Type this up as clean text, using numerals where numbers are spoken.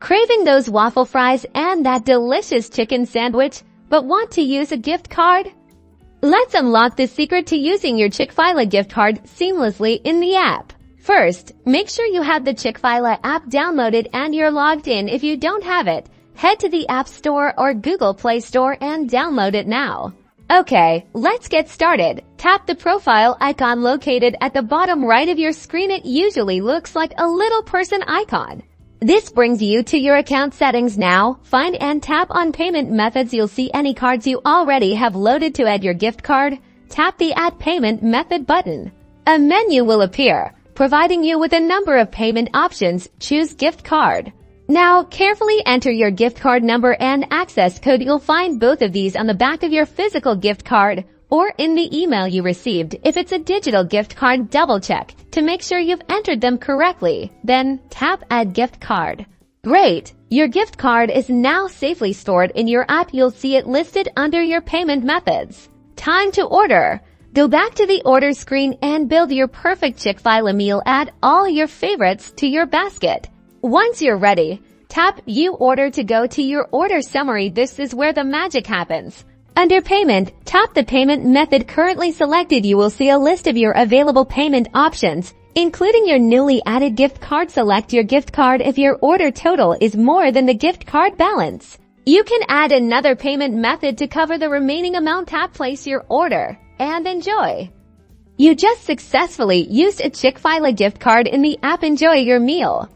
Craving those waffle fries and that delicious chicken sandwich, but want to use a gift card? Let's unlock the secret to using your Chick-fil-A gift card seamlessly in the app. First, make sure you have the Chick-fil-A app downloaded and you're logged in. If you don't have it, head to the App Store or Google Play Store and download it now. Okay, let's get started. Tap the profile icon located at the bottom right of your screen. It usually looks like a little person icon. This brings you to your account settings now. Find and tap on payment methods. You'll see any cards you already have loaded to add your gift card. Tap the Add Payment Method button. A menu will appear, providing you with a number of payment options. Choose gift card. Now, carefully enter your gift card number and access code. You'll find both of these on the back of your physical gift card or in the email you received. If it's a digital gift card, double check to make sure you've entered them correctly. Then tap Add Gift Card. Great! Your gift card is now safely stored in your app. You'll see it listed under your payment methods. Time to order. Go back to the order screen and build your perfect Chick-fil-A meal. Add all your favorites to your basket. Once you're ready, tap You Order to go to your order summary. This is where the magic happens. Under Payment, tap the payment method currently selected. You will see a list of your available payment options, including your newly added gift card. Select your gift card if your order total is more than the gift card balance. You can add another payment method to cover the remaining amount. Tap Place your order and enjoy. You just successfully used a Chick-fil-A gift card in the app. Enjoy your meal.